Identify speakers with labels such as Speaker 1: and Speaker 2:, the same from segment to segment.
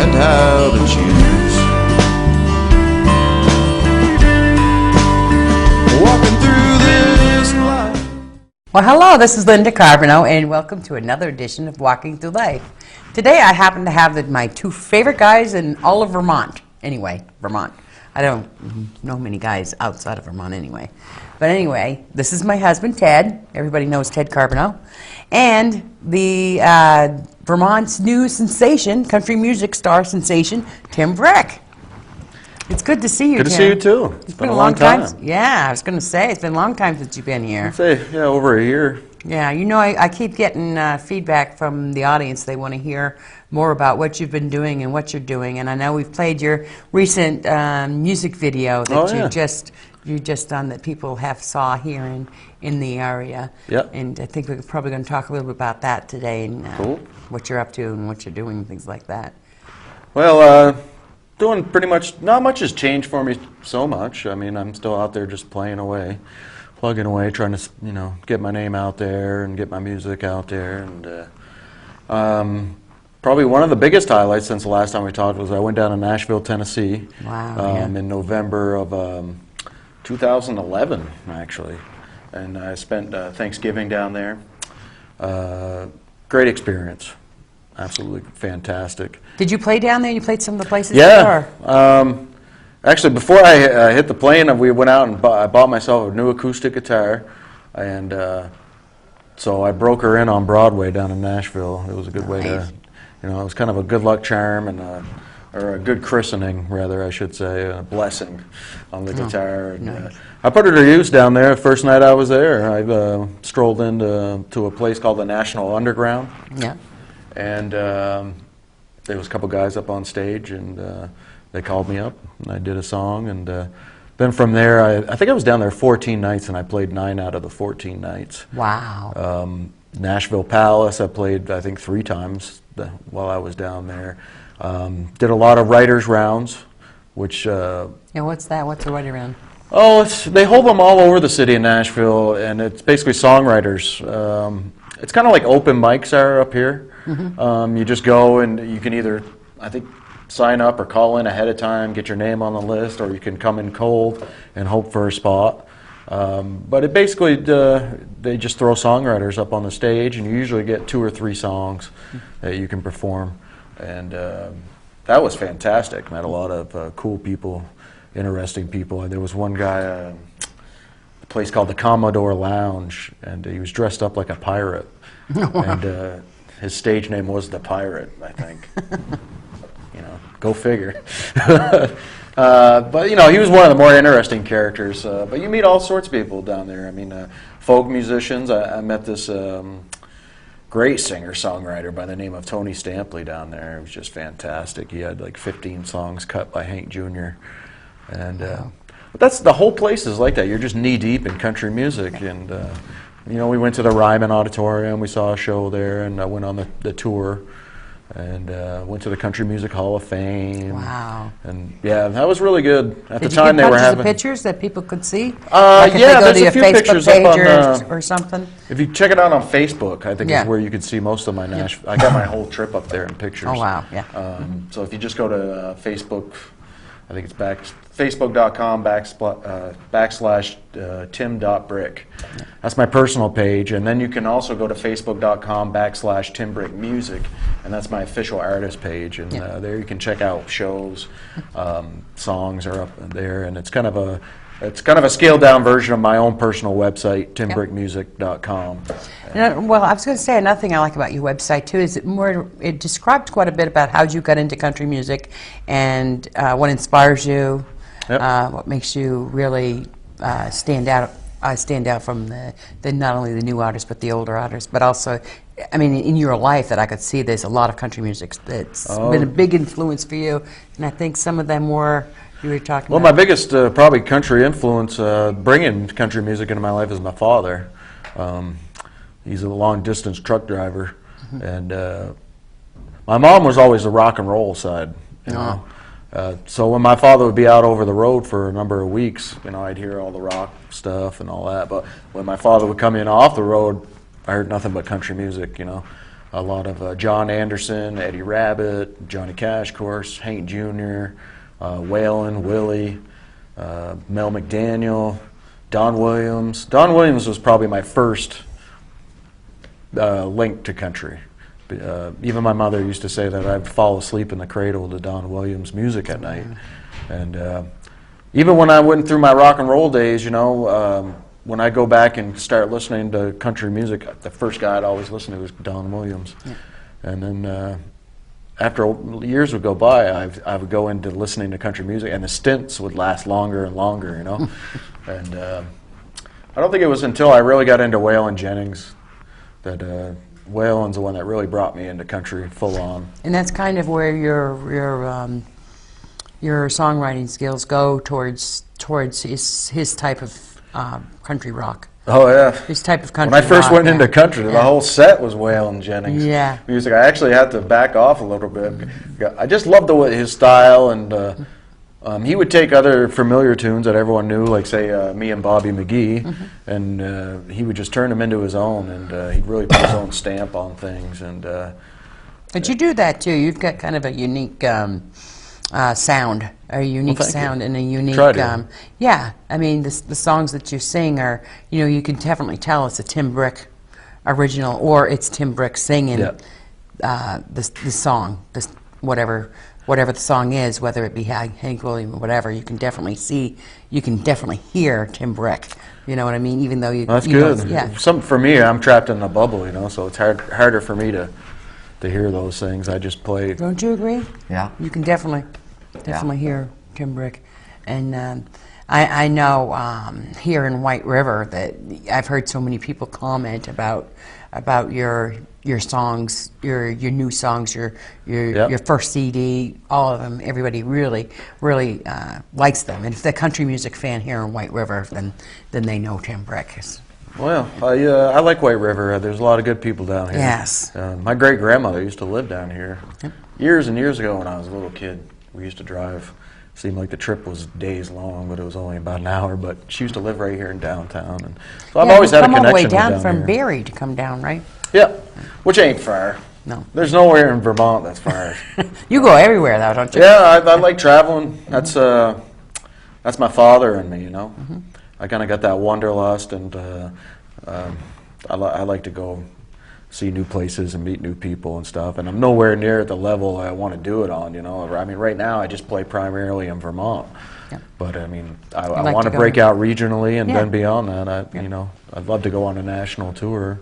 Speaker 1: find how to choose. Walking through this life.
Speaker 2: Well, hello, this is Linda Carbonneau, and welcome to another edition of Walking Through Life. Today I happen to have my two favorite guys in all of Vermont. Anyway, Vermont. I don't know many guys outside of Vermont anyway. But anyway, this is my husband, Ted. Everybody knows Ted Carbonneau. And the Vermont's new sensation, country music star sensation, Tim Brick. It's good to see you,
Speaker 1: Good to
Speaker 2: Tim.
Speaker 1: see you too.
Speaker 2: It's been a long time. Yeah, I was going to say, it's been a long time since you've been here.
Speaker 1: I'd say, yeah, over a year.
Speaker 2: Yeah, you know, I keep getting feedback from the audience. They want to hear more about what you've been doing and what you're doing. And I know we've played your recent music video that you just done that people have saw here in the area.
Speaker 1: Yep.
Speaker 2: And I think we're probably going to talk a little bit about that today and
Speaker 1: Cool.
Speaker 2: what you're up to and what you're doing, things like that.
Speaker 1: Well, doing pretty much, not much has changed for me so much. I mean, I'm still out there just playing away, plugging away, trying to, you know, get my name out there and get my music out there. And probably one of the biggest highlights since the last time we talked was I went down to Nashville, Tennessee.
Speaker 2: Wow.
Speaker 1: In November of 2011, actually. And I spent Thanksgiving down there. Great experience. Absolutely fantastic.
Speaker 2: Did you play down there? You played some of the places
Speaker 1: Yeah.
Speaker 2: there?
Speaker 1: Actually, before I hit the plane, we went out and I bought myself a new acoustic guitar, and so I broke her in on Broadway down in Nashville. It was a good way to, you know, it was kind of a good luck charm and or a good christening, rather, I should say, a blessing on the guitar. And,
Speaker 2: nice.
Speaker 1: I put her to use down there. First night I was there, I strolled into a place called the National Underground.
Speaker 2: Yeah.
Speaker 1: And there was a couple guys up on stage, and they called me up, and I did a song. And then from there, I think I was down there 14 nights, and I played 9 out of the 14 nights.
Speaker 2: Wow.
Speaker 1: Nashville Palace, I played, I think, 3 times while I was down there. Did a lot of writers' rounds, which...
Speaker 2: Yeah, what's that? What's a writing round?
Speaker 1: Oh, they hold them all over the city of Nashville, and it's basically songwriters. It's kind of like open mics are up here. Mm-hmm. You just go and you can either, I think, sign up or call in ahead of time, get your name on the list, or you can come in cold and hope for a spot. But it basically, they just throw songwriters up on the stage, and you usually get 2 or 3 songs that you can perform. And that was fantastic. Met a lot of cool people, interesting people. And there was one guy, a place called the Commodore Lounge, and he was dressed up like a pirate. And his stage name was The Pirate, I think. You know, go figure. But, you know, he was one of the more interesting characters. But you meet all sorts of people down there. I mean, folk musicians. I met this great singer-songwriter by the name of Tony Stampley down there. It was just fantastic. He had like 15 songs cut by Hank Jr. And but that's the whole place is like that. You're just knee-deep in country music. And, you know, we went to the Ryman Auditorium. We saw a show there, and I went on the tour. And went to the Country Music Hall of Fame.
Speaker 2: Wow.
Speaker 1: And yeah, that was really good. At
Speaker 2: Did
Speaker 1: the time
Speaker 2: you
Speaker 1: they
Speaker 2: get
Speaker 1: were
Speaker 2: bunches
Speaker 1: having
Speaker 2: of pictures that people could see?
Speaker 1: yeah,
Speaker 2: Like if they go
Speaker 1: there's
Speaker 2: to your
Speaker 1: a few
Speaker 2: Facebook
Speaker 1: pictures
Speaker 2: page
Speaker 1: up on
Speaker 2: or something?
Speaker 1: if you check it out on Facebook, I think
Speaker 2: Yeah.
Speaker 1: is where you could see most of my Nashville. I got my whole trip up there in pictures.
Speaker 2: Oh, wow, yeah.
Speaker 1: So if you just go to Facebook, I think it's facebook.com / tim.brick. That's my personal page. And then you can also go to facebook.com / timbrickmusic. And that's my official artist page. And there you can check out shows. Songs are up there. And it's kind of a scaled down version of my own personal website, timbrickmusic.com.
Speaker 2: Well, I was going to say another thing I like about your website too is it describes quite a bit about how you got into country music and what inspires you, what makes you really stand out from the not only the new artists but the older artists, but also, I mean, in your life that I could see there's a lot of country music that's been a big influence for you, and I think some of them were. You were talking
Speaker 1: Well,
Speaker 2: about.
Speaker 1: my biggest probably country influence bringing country music into my life is my father. He's a long-distance truck driver, and my mom was always the rock and roll side. You know? So when my father would be out over the road for a number of weeks, you know, I'd hear all the rock stuff and all that. But when my father would come in off the road, I heard nothing but country music. You know, a lot of John Anderson, Eddie Rabbitt, Johnny Cash, of course, Hank Jr., Waylon, Willie, Mel McDaniel, Don Williams. Don Williams was probably my first link to country. Even my mother used to say that I'd fall asleep in the cradle to Don Williams music at night. And even when I went through my rock and roll days, you know, when I go back and start listening to country music, the first guy I'd always listen to was Don Williams. Yeah. And then after years would go by, I would go into listening to country music, and the stints would last longer and longer, you know. And I don't think it was until I really got into Waylon Jennings that Waylon's the one that really brought me into country full on.
Speaker 2: And that's kind of where your songwriting skills go towards his type of country rock.
Speaker 1: Oh yeah,
Speaker 2: his type of country.
Speaker 1: When I first
Speaker 2: rock,
Speaker 1: went into country, the whole set was Waylon Jennings music. I actually had to back off a little bit. I just loved his style, and he would take other familiar tunes that everyone knew, like say Me and Bobby McGee, and he would just turn them into his own, and he'd really put his own stamp on things. And
Speaker 2: but you do that too. You've got kind of a unique sound, a unique sound, and a unique. Yeah, I mean the songs that you sing are, you know, you can definitely tell it's a Tim Brick original, or it's Tim Brick singing the song, whatever the song is, whether it be Hank Williams or whatever. You can definitely hear Tim Brick. You know what I mean? Even though
Speaker 1: that's good. For me, I'm trapped in a bubble, you know, so it's harder for me to hear those things. I just play.
Speaker 2: Don't you agree?
Speaker 3: Yeah.
Speaker 2: You can definitely hear Tim Brick. And I know here in White River that I've heard so many people comment about your songs, your new songs, your first CD, all of them. Everybody really likes them. And if they're a country music fan here in White River, then they know Tim Brick.
Speaker 1: Well, I like White River. There's a lot of good people down here.
Speaker 2: Yes.
Speaker 1: My great-grandmother used to live down here. Years and years ago when I was a little kid, we used to drive. Seemed like the trip was days long, but it was only about an hour. But she used to live right here in downtown. And so I've always had a connection with
Speaker 2: come all the way down from
Speaker 1: here.
Speaker 2: Barrie to come down, right?
Speaker 1: Yeah, which ain't far.
Speaker 2: No.
Speaker 1: There's nowhere in Vermont that's far.
Speaker 2: You go everywhere, though, don't you?
Speaker 1: Yeah, I like traveling. That's my father and me, you know. I kind of got that wanderlust, and I like to go see new places and meet new people and stuff. And I'm nowhere near the level I want to do it on, you know. I mean, right now I just play primarily in Vermont. Yep. But I mean, I want to break out regionally, and then beyond that, you know, I'd love to go on a national tour,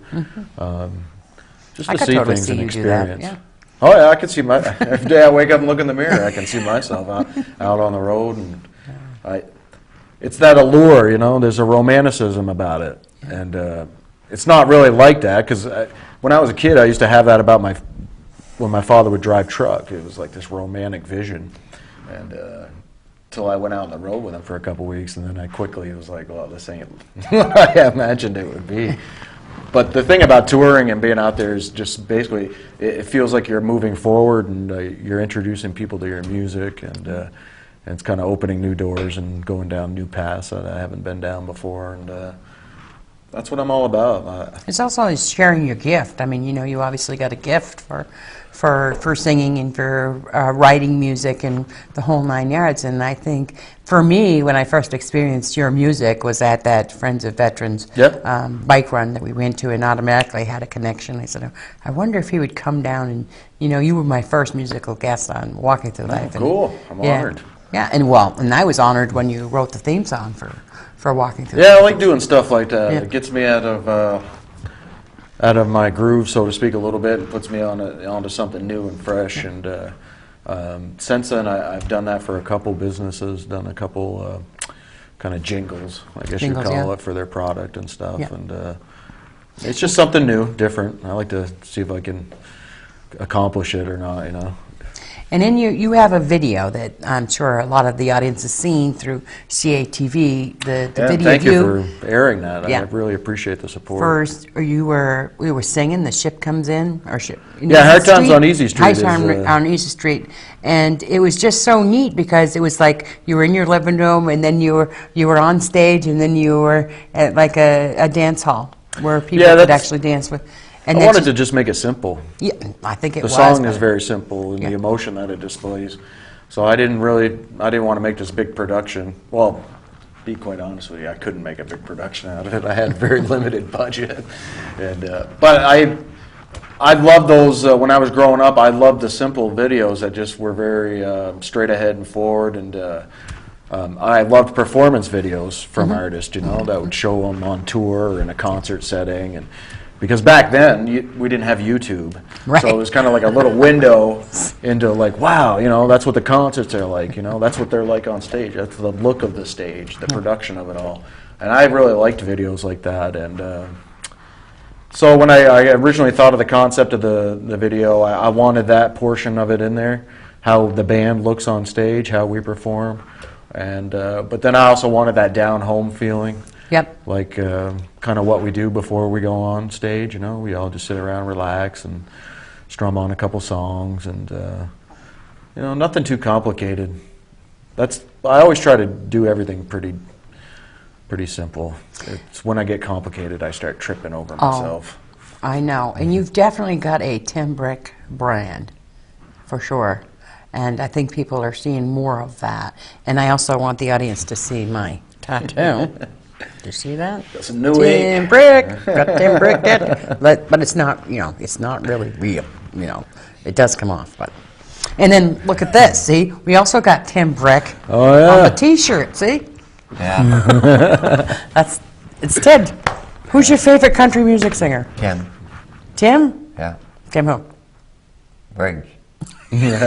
Speaker 1: just to see things and experience. Oh yeah, I can see every day I wake up and look in the mirror, I can see myself out on the road, and it's that allure, you know. There's a romanticism about it, and it's not really like that, because when I was a kid, I used to have that about when my father would drive truck. It was like this romantic vision, and till I went out on the road with him for a couple weeks, and then I quickly was like, well, this ain't what I imagined it would be. But the thing about touring and being out there is just basically, it feels like you're moving forward, and you're introducing people to your music, and it's kind of opening new doors and going down new paths that I haven't been down before, and that's what I'm all about.
Speaker 2: It's also sharing your gift. I mean, you know, you obviously got a gift for singing and for writing music and the whole 9 yards. And I think, for me, when I first experienced your music was at that Friends of Veterans bike run that we went to, and automatically had a connection. I said, I wonder if he would come down, and, you know, you were my first musical guest on Walking Through Life.
Speaker 1: Cool. I'm honored.
Speaker 2: Yeah, and I was honored when you wrote the theme song for Walking Through.
Speaker 1: Yeah, I like doing stuff like that. It gets me out of my groove, so to speak, a little bit, and puts me onto something new and fresh. And since then, I've done that for a couple businesses, done a couple kind of jingles, I guess you'd call it, for their product and stuff. And it's just something new, different. I like to see if I can accomplish it or not, you know.
Speaker 2: And then you have a video that I'm sure a lot of the audience has seen through CATV. The video.
Speaker 1: Thank you for airing that. I really appreciate the support.
Speaker 2: First, we were singing "The Ship Comes In," or
Speaker 1: Hard Times on Easy Street.
Speaker 2: Hard Times on Easy Street, and it was just so neat because it was like you were in your living room, and then you were on stage, and then you were at like a dance hall where people could actually dance with. And
Speaker 1: I
Speaker 2: that's
Speaker 1: wanted to just make it simple.
Speaker 2: Yeah, I think it
Speaker 1: The
Speaker 2: was.
Speaker 1: song
Speaker 2: but-
Speaker 1: is very simple and
Speaker 2: Yeah.
Speaker 1: the emotion that it displays. So I didn't want to make this big production. Well, be quite honest with you, I couldn't make a big production out of it. I had a very limited budget. And but I loved those when I was growing up. I loved the simple videos that just were very straight ahead and forward. And I loved performance videos from artists, that would show them on tour or in a concert setting. And because back then we didn't have YouTube,
Speaker 2: Right.
Speaker 1: so it was kind of like a little window into like, wow, that's what the concerts are like. That's what they're like on stage. That's the look of the stage, the production of it all. And I really liked videos like that. And so when I originally thought of the concept of the video, I wanted that portion of it in there, how the band looks on stage, how we perform. And but then I also wanted that down home feeling.
Speaker 2: Yep.
Speaker 1: Like kind of what we do before we go on stage, we all just sit around, relax, and strum on a couple songs, and nothing too complicated. I always try to do everything pretty simple. It's when I get complicated, I start tripping over myself.
Speaker 2: I know, and you've definitely got a Tim Brick brand, for sure. And I think people are seeing more of that. And I also want the audience to see my tattoo. Do you see that?
Speaker 1: That's a new
Speaker 2: Tim
Speaker 1: ink.
Speaker 2: Brick, got Tim Brick tattoo. But it's not, it's not really real. It does come off, but. And then look at this. See, we also got Tim Brick
Speaker 1: Oh, yeah.
Speaker 2: on the T-shirt. See,
Speaker 3: Yeah.
Speaker 2: it's Ted. Who's your favorite country music singer?
Speaker 3: Tim.
Speaker 2: Tim?
Speaker 3: Yeah.
Speaker 2: Tim who?
Speaker 3: Briggs.
Speaker 2: You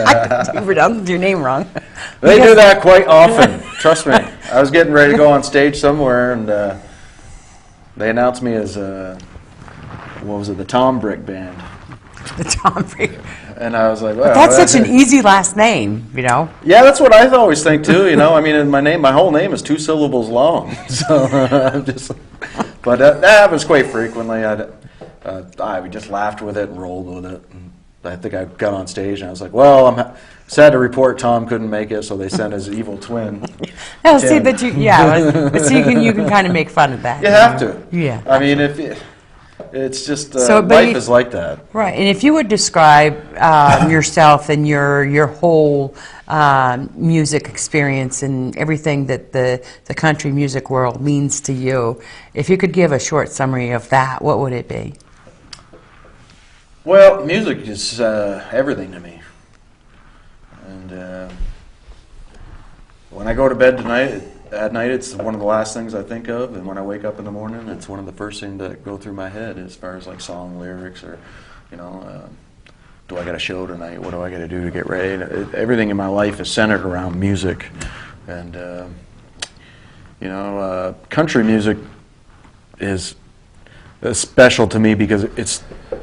Speaker 2: pronounced your name wrong.
Speaker 1: They do that quite often. Trust me. I was getting ready to go on stage somewhere, and they announced me as what was it, the Tom Brick Band,
Speaker 2: The Tom Brick.
Speaker 1: and I was like, well,
Speaker 2: That's such an easy last name,
Speaker 1: Yeah, that's what I always think too. I mean, my whole name is 2 syllables long, so I'm just. But that happens quite frequently. We just laughed with it and rolled with it. And I think I got on stage and I was like, well, I'm sad to report Tom couldn't make it, so they sent his evil twin.
Speaker 2: No, see
Speaker 1: Tim.
Speaker 2: that but see you can kind of make fun of that.
Speaker 1: You have to.
Speaker 2: Yeah.
Speaker 1: I mean, it's just
Speaker 2: So, but
Speaker 1: life
Speaker 2: you-
Speaker 1: is like that.
Speaker 2: Right, and if you would describe yourself and your whole music experience and everything that the country music world means to you, if you could give a short summary of that, what would it be?
Speaker 1: Well, music is everything to me. And when I go to bed at night, it's one of the last things I think of. And when I wake up in the morning, it's one of the first things that go through my head as far as like song lyrics or, do I got a show tonight? What do I got to do to get ready? Everything in my life is centered around music. And, country music is special to me because it's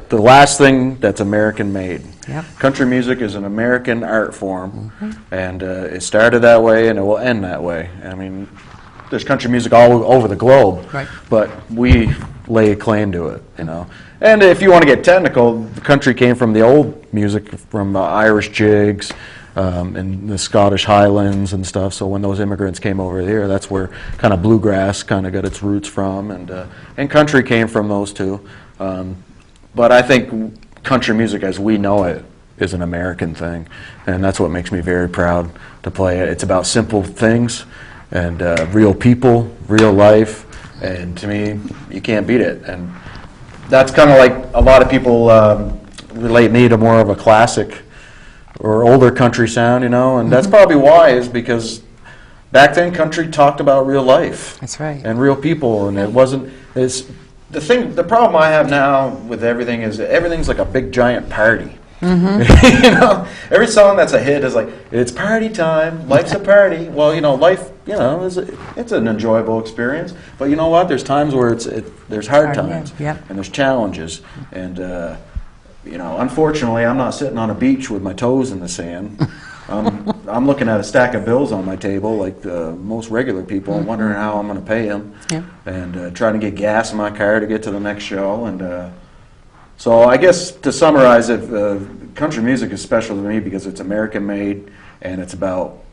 Speaker 1: the last thing that's American made.
Speaker 2: Yep.
Speaker 1: Country music is an American art form, and it started that way and it will end that way. I mean, there's country music all over the globe,
Speaker 2: Right.
Speaker 1: but we lay claim to it, And if you want to get technical, the country came from the old music, from Irish jigs, and the Scottish Highlands and stuff. So when those immigrants came over here, that's where kind of bluegrass kind of got its roots from, and country came from those two. But I think country music as we know it is an American thing, and that's what makes me very proud to play it. It's about simple things and real people, real life, and to me, you can't beat it. And that's kind of like a lot of people relate me to more of a classic or older country sound, and that's probably why, is because back then country talked about real life.
Speaker 2: That's right.
Speaker 1: And real people, and it wasn't. The problem I have now with everything is everything's like a big giant party. Every song that's a hit is like, it's party time, life's a party. Well, life, it's an enjoyable experience. But you know what? There's times where there's hard times,
Speaker 2: Yep.
Speaker 1: and there's challenges, and unfortunately, I'm not sitting on a beach with my toes in the sand. I'm looking at a stack of bills on my table, like most regular people, and wondering how I'm going to pay them, and trying to get gas in my car to get to the next show. And so I guess to summarize it, country music is special to me because it's American-made, and it's about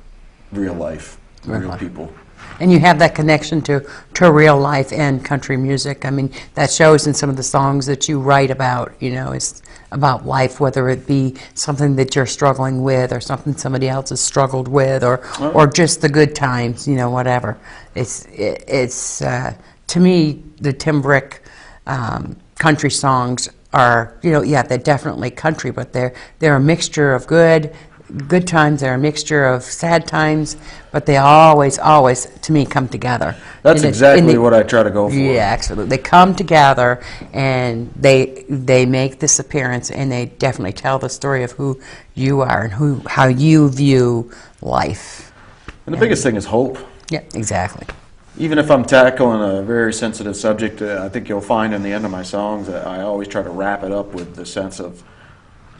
Speaker 1: real life, real people.
Speaker 2: And you have that connection to real life and country music. I mean, that shows in some of the songs that you write about, you know, it's about life, whether it be something that you're struggling with or something somebody else has struggled with or just the good times, you know, whatever. It's to me, the Tim Brick country songs are, you know, yeah, they're definitely country, but they're a mixture of good times, they're a mixture of sad times, but they always, to me, come together.
Speaker 1: That's exactly what I try to go for.
Speaker 2: Yeah, absolutely. They come together and they make this appearance, and they definitely tell the story of who you are and how you view life.
Speaker 1: And the biggest thing is hope.
Speaker 2: Yeah, exactly.
Speaker 1: Even if I'm tackling a very sensitive subject, I think you'll find in the end of my songs that I always try to wrap it up with the sense of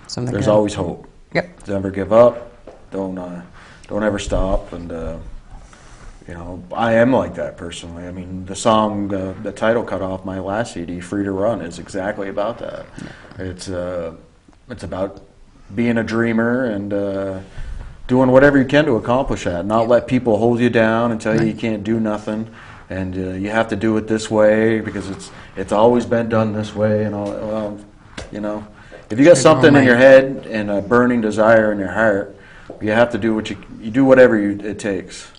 Speaker 2: Something
Speaker 1: there's
Speaker 2: good.
Speaker 1: always hope.
Speaker 2: Yep.
Speaker 1: Never give up. Don't ever stop. And you know, I am like that personally. I mean, the song, the title cut off my last CD, "Free to Run," is exactly about that. It's about being a dreamer and doing whatever you can to accomplish that. Not let people hold you down and tell you you can't do nothing, and you have to do it this way because it's always been done this way. And all. Well, you know. If you got something in your head and a burning desire in your heart, you have to do you do whatever it takes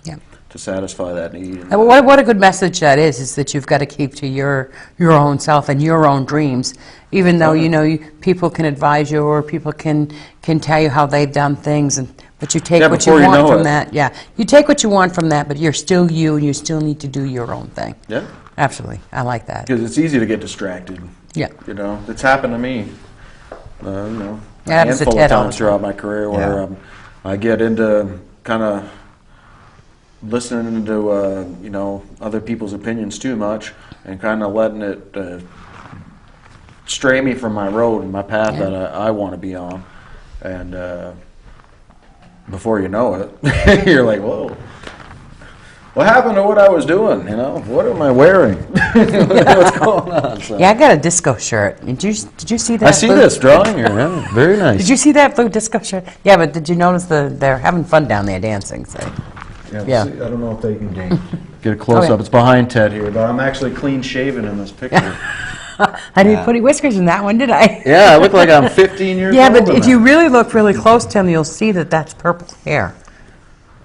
Speaker 1: to satisfy that need.
Speaker 2: And what a good message that is that you've got to keep to your own self and your own dreams, even though you know people can advise you or people can tell you how they've done things, but you take what you want from that. Yeah, you take what you want from that, but you're still you, and you still need to do your own thing.
Speaker 1: Yeah,
Speaker 2: absolutely. I like that
Speaker 1: because it's easy to get distracted.
Speaker 2: Yeah,
Speaker 1: you know, it's happened to me. You know, a
Speaker 2: yeah,
Speaker 1: handful of times throughout my career where I get into kind of listening to you know, other people's opinions too much and kind of letting it stray me from my road and my path that I want to be on. And before you know it, you're like, whoa. What happened to what I was doing? You know, what am I wearing? What's going on? So.
Speaker 2: Yeah, I got a disco shirt. Did you see that?
Speaker 1: I see this drawing here. Yeah, very nice.
Speaker 2: Did you see that blue disco shirt? Yeah, but did you notice they're having fun down there dancing? So.
Speaker 1: Yeah. See, I don't know if they can get a close up. It's behind Ted here, but I'm actually clean shaven in this picture.
Speaker 2: I didn't put any whiskers in that one, did I?
Speaker 1: Yeah, I look like I'm 15 years old.
Speaker 2: Yeah, but if you really look really close to him, you'll see that that's purple hair.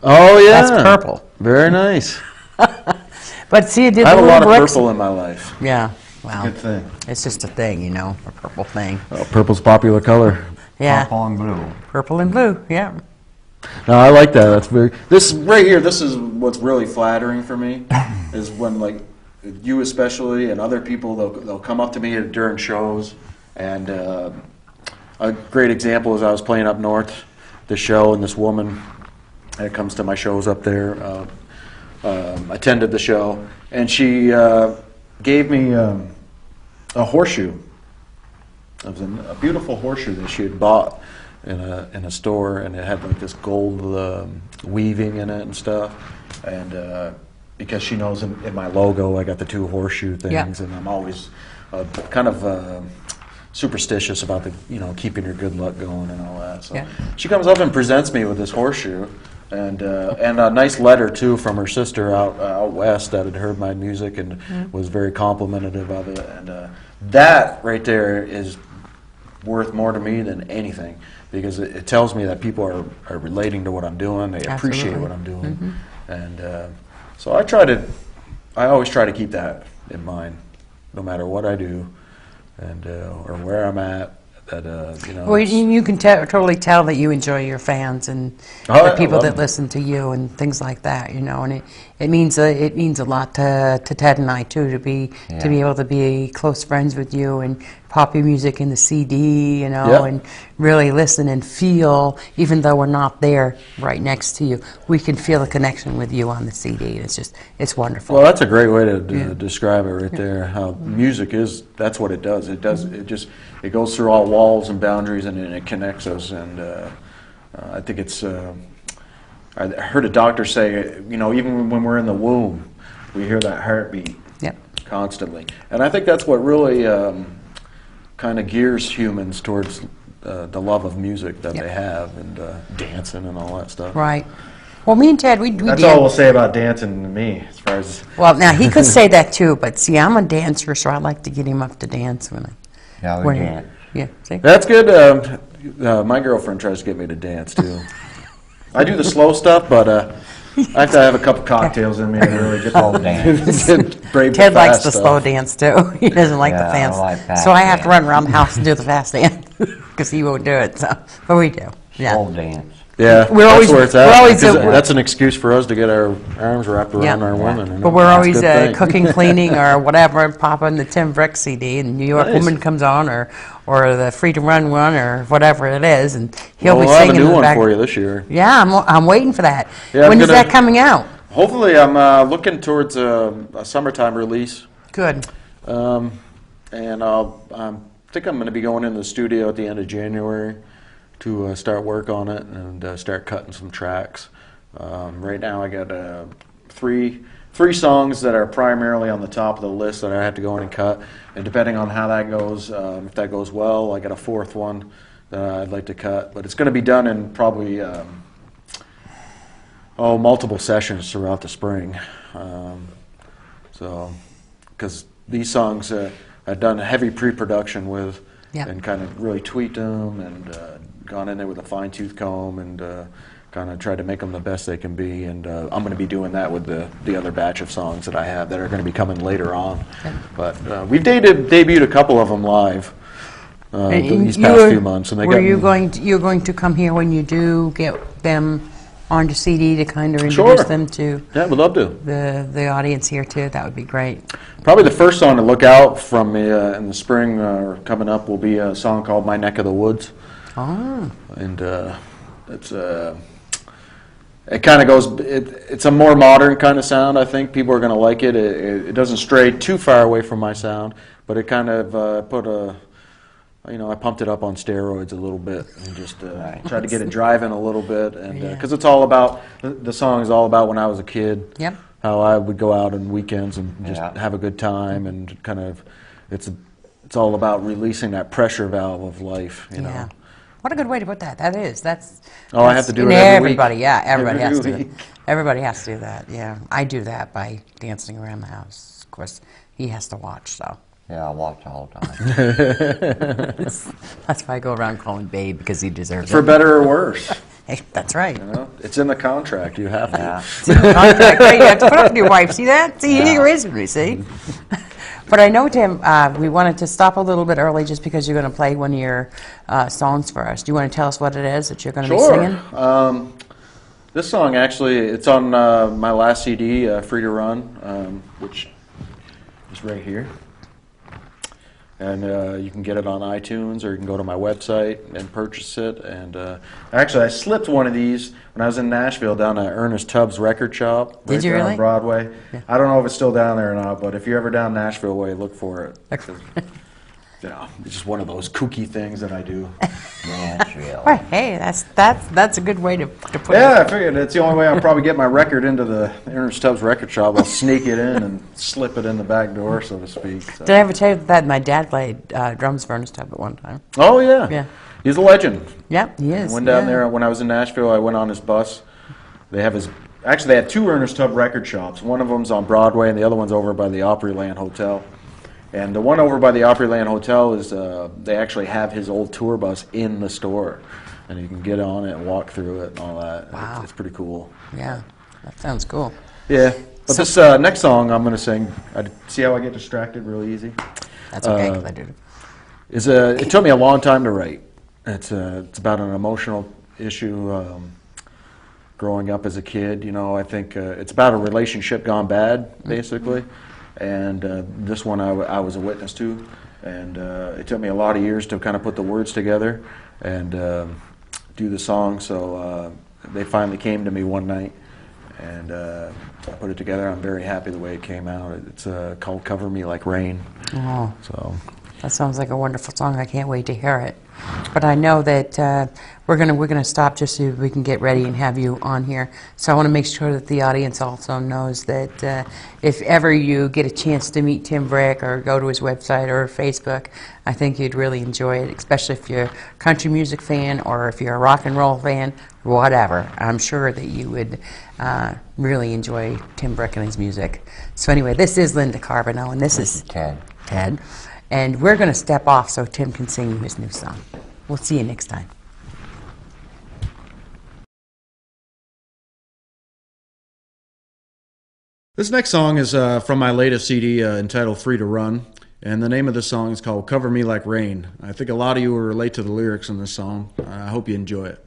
Speaker 1: Oh yeah,
Speaker 2: that's purple.
Speaker 1: Very nice.
Speaker 2: But see, it did.
Speaker 1: I have a lot of purple in my life.
Speaker 2: Yeah, wow.
Speaker 1: Good thing.
Speaker 2: It's just a thing, you know, a purple thing.
Speaker 1: Oh, purple's a popular color.
Speaker 2: Yeah.
Speaker 3: Purple and blue.
Speaker 2: Purple and blue. Yeah.
Speaker 1: No, I like that. That's very. This right here. This is what's really flattering for me, is when like you especially and other people they'll come up to me during shows, and a great example is I was playing up north, the show, and this woman that comes to my shows up there attended the show, and she gave me a horseshoe. It was a beautiful horseshoe that she had bought in a store, and it had like this gold weaving in it and stuff. And because she knows in my logo, I got the two horseshoe things, and I'm always kind of superstitious about keeping your good luck going and all that. So she comes up and presents me with this horseshoe. And a nice letter too from her sister out west that had heard my music and was very complimentary of it. And that right there is worth more to me than anything, because it tells me that people are relating to what I'm doing. They appreciate what I'm doing, and so I always try to keep that in mind, no matter what I do, and or where I'm at.
Speaker 2: Well, you can totally tell that you enjoy your fans and the people that listen to you and things like that, and it means a lot to Ted and I too to be able to be close friends with you and pop your music in the CD, and really listen and feel, even though we're not there right next to you, we can feel a connection with you on the CD. It's wonderful.
Speaker 1: Well, that's a great way to describe it right there. How music is, that's what it does. It goes through all walls and boundaries, and it connects us. And I think it's. I heard a doctor say, even when we're in the womb, we hear that heartbeat constantly. And I think that's what really kind of gears humans towards the love of music that they have, and dancing and all that stuff.
Speaker 2: Right. Well, me and Ted, we
Speaker 1: That's
Speaker 2: dance.
Speaker 1: all we'll say about dancing to me, as far as.
Speaker 2: Well, now he could say that too, but see, I'm a dancer, so I like to get him up to dance when I.
Speaker 3: Yeah, we
Speaker 2: when
Speaker 3: dance.
Speaker 2: Yeah, see?
Speaker 1: That's good. My girlfriend tries to get me to dance too. I do the slow stuff, but I have to have a couple cocktails in me to really get
Speaker 3: Slow dance.
Speaker 1: get brave
Speaker 2: Ted likes
Speaker 1: fast
Speaker 2: the
Speaker 1: stuff.
Speaker 2: slow dance too. He doesn't like the
Speaker 3: Yeah, I
Speaker 2: fast.
Speaker 3: like fast
Speaker 2: So I have to
Speaker 3: dance.
Speaker 2: run around the house and do the fast dance because he won't do it. So, but we do. Yeah.
Speaker 3: Slow dance.
Speaker 1: Yeah,
Speaker 2: We're
Speaker 1: that's
Speaker 2: always-
Speaker 1: where it's
Speaker 2: we're
Speaker 1: at.
Speaker 2: always
Speaker 1: because
Speaker 2: at work.
Speaker 1: that's an excuse for us to get our arms wrapped around
Speaker 2: Yeah.
Speaker 1: our women. you know?
Speaker 2: But we're
Speaker 1: That's a
Speaker 2: always
Speaker 1: good thing.
Speaker 2: cooking, cleaning, or whatever, popping the Tim Brick CD, and New York
Speaker 1: Nice.
Speaker 2: Woman comes on, or the Free to Run one, or whatever it is, and he'll
Speaker 1: Well,
Speaker 2: be
Speaker 1: we'll have a
Speaker 2: singing
Speaker 1: new
Speaker 2: in the
Speaker 1: one
Speaker 2: back.
Speaker 1: for you this year.
Speaker 2: Yeah, I'm waiting for that.
Speaker 1: Yeah, I'm
Speaker 2: When is
Speaker 1: gonna-
Speaker 2: that coming out?
Speaker 1: Hopefully, I'm looking towards a summertime release,
Speaker 2: Good.
Speaker 1: and I think I'm going to be going in the studio at the end of January to start work on it and start cutting some tracks. Right now, I got three songs that are primarily on the top of the list that I have to go in and cut, and depending on how that goes, if that goes well, I got a fourth one that I'd like to cut, but it's going to be done in probably multiple sessions throughout the spring. So, because these songs I've done heavy pre-production with,
Speaker 2: Yeah.
Speaker 1: and kind of really tweaked them and gone in there with a fine-tooth comb and kind of tried to make them the best they can be. And I'm going to be doing that with the other batch of songs that I have that are going to be coming later on. But we've debuted a couple of them live these past few months, and they
Speaker 2: were
Speaker 1: got
Speaker 2: you you're going to come here when you do get them onto CD to kind of
Speaker 1: Sure.
Speaker 2: introduce them to
Speaker 1: Yeah, we'd love to.
Speaker 2: the audience here too? That would be great.
Speaker 1: Probably the first song to look out from me in the spring or coming up will be a song called "My Neck of the Woods,"
Speaker 2: Oh,
Speaker 1: and it's it kind of goes. It's a more modern kind of sound. I think people are going to like it. It doesn't stray too far away from my sound, but it kind of put a. I pumped it up on steroids a little bit and just tried to get it driving a little bit, and
Speaker 2: Yeah.
Speaker 1: because it's all about the song is all about when I was a kid.
Speaker 2: Yep.
Speaker 1: How I would go out on weekends and just
Speaker 3: Yeah.
Speaker 1: have a good time, and kind of it's all about releasing that pressure valve of life. You
Speaker 2: yeah.
Speaker 1: know.
Speaker 2: What a good way to put that. That is. That's.
Speaker 1: Oh, I have
Speaker 2: that's-
Speaker 1: to do
Speaker 2: and
Speaker 1: it every week.
Speaker 2: everybody, yeah, everybody
Speaker 1: Every
Speaker 2: has to.
Speaker 1: week.
Speaker 2: Everybody has to do that. Yeah, I do that by dancing around the house. Of course, he has to watch, so.
Speaker 3: Yeah, I watch all the time.
Speaker 2: That's why I go around calling Babe, because he deserves
Speaker 1: For
Speaker 2: it.
Speaker 1: better or worse,
Speaker 2: Hey, that's right.
Speaker 1: you know, it's in the contract. You have to.
Speaker 3: Yeah.
Speaker 2: Contract, right? You have to put up with your wife. See that? See, he raised me, see? But I know, Tim, we wanted to stop a little bit early just because you're going to play one of your songs for us. Do you want to tell us what it is that you're going to be singing?
Speaker 1: Sure. This song actually, it's on my last CD, "Free to Run," which is right here. And you can get it on iTunes, or you can go to my website and purchase it. And actually, I slipped one of these when I was in Nashville down at Ernest Tubbs Record Shop.
Speaker 2: Did you
Speaker 1: there
Speaker 2: really?
Speaker 1: On Broadway. I don't know if it's still down there or not, but if you're ever down Nashville way, look for it. It's just one of those kooky things that I do.
Speaker 3: Nashville.
Speaker 2: Right, hey, that's a good way to put
Speaker 1: Yeah,
Speaker 2: it.
Speaker 1: I figured it's the only way I'll probably get my record into the Ernest Tubbs Record Shop. I'll sneak it in and slip it in the back door, so to speak. So.
Speaker 2: Did I ever tell you that my dad played drums for Ernest Tubb at one time?
Speaker 1: Oh, yeah.
Speaker 2: Yeah.
Speaker 1: He's a legend.
Speaker 2: Yep, he is.
Speaker 1: I went down
Speaker 2: yeah.
Speaker 1: there when I was in Nashville. I went on his bus. Actually, they have two Ernest Tubb record shops. One of them's on Broadway, and the other one's over by the Opryland Hotel. And the one over by the Opryland Hotel is they actually have his old tour bus in the store, and you can get on it and walk through it and all that.
Speaker 2: Wow.
Speaker 1: It's pretty cool.
Speaker 2: Yeah, that sounds cool.
Speaker 1: Yeah. But
Speaker 2: So-
Speaker 1: this next song I'm going to sing, see how I get distracted real easy?
Speaker 2: That's okay, 'cause I do.
Speaker 1: It took me a long time to write. It's about an emotional issue. Growing up as a kid, I think it's about a relationship gone bad, basically. And this one I was a witness to, and it took me a lot of years to kind of put the words together and do the song. So they finally came to me one night, and I put it together. I'm very happy the way it came out. It's called "Cover Me Like Rain."
Speaker 2: Oh,
Speaker 1: So
Speaker 2: That sounds like a wonderful song. I can't wait to hear it. But I know that we're gonna stop just so we can get ready and have you on here. So I want to make sure that the audience also knows that if ever you get a chance to meet Tim Brick or go to his website or Facebook, I think you'd really enjoy it, especially if you're a country music fan or if you're a rock and roll fan, whatever. I'm sure that you would really enjoy Tim Brick and his music. So anyway, this is Linda Carbonell, and this is
Speaker 3: Ted.
Speaker 2: And we're going to step off so Tim can sing you his new song. We'll see you next time.
Speaker 1: This next song is from my latest CD entitled Free to Run, and the name of the song is called Cover Me Like Rain. I think a lot of you will relate to the lyrics in this song. I hope you enjoy it.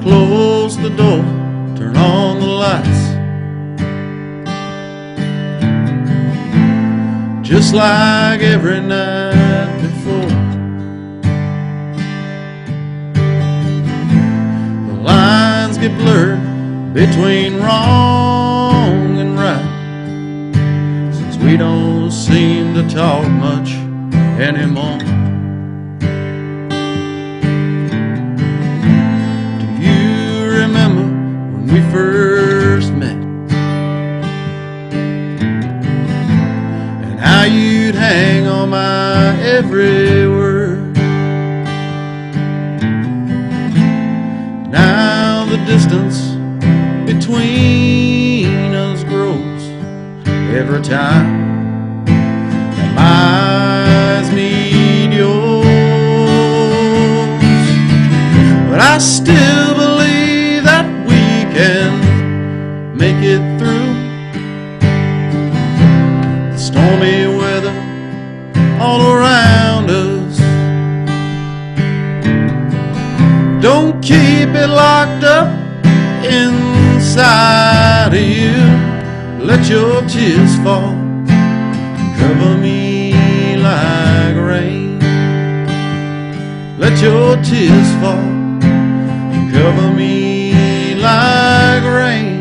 Speaker 1: Close the door, turn on the lights, just like every night before. The lines get blurred between wrong and right, since we don't seem to talk much anymore. We first met, and how you'd hang on my every word. Now the distance between us grows every time that my eyes meet yours, but I still believe that can make it through the stormy weather all around us. Don't keep it locked up inside of you. Let your tears fall, cover me like rain. Let your tears fall, cover me like rain.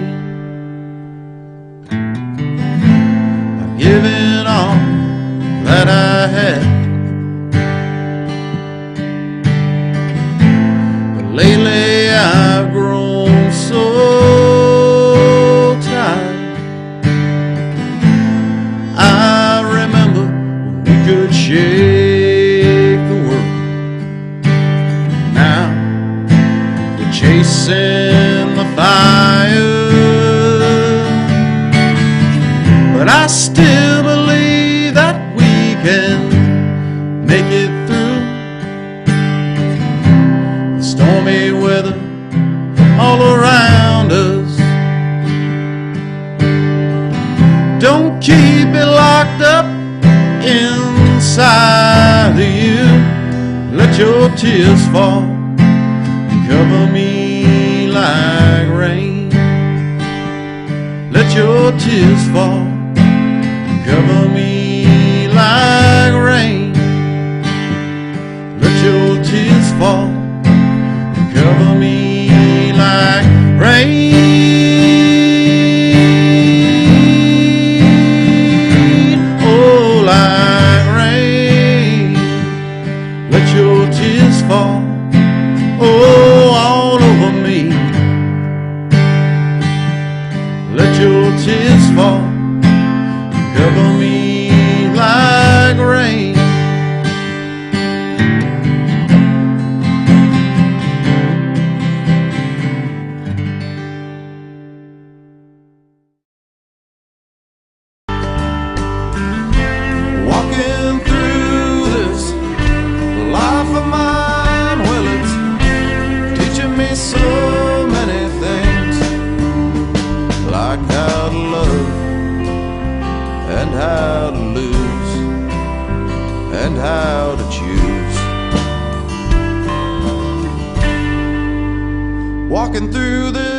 Speaker 1: I've given all that I had, but lately I've grown so tired. I remember when we could shake the world. Now we're chasing the fire, but I still believe that we can make it through the stormy weather all around us. Don't keep it locked up inside of you. Let your tears fall, cover me like rain. Let your tears fall, cover me like rain. Let your tears fall, cover me like rain. Oh, like rain. Let your tears fall, oh, all over me. Let your tears fall, cover me like rain. Walking through this life of mine, well, it's teaching me so many things, like how to love and how to lose and how to choose. Walking through this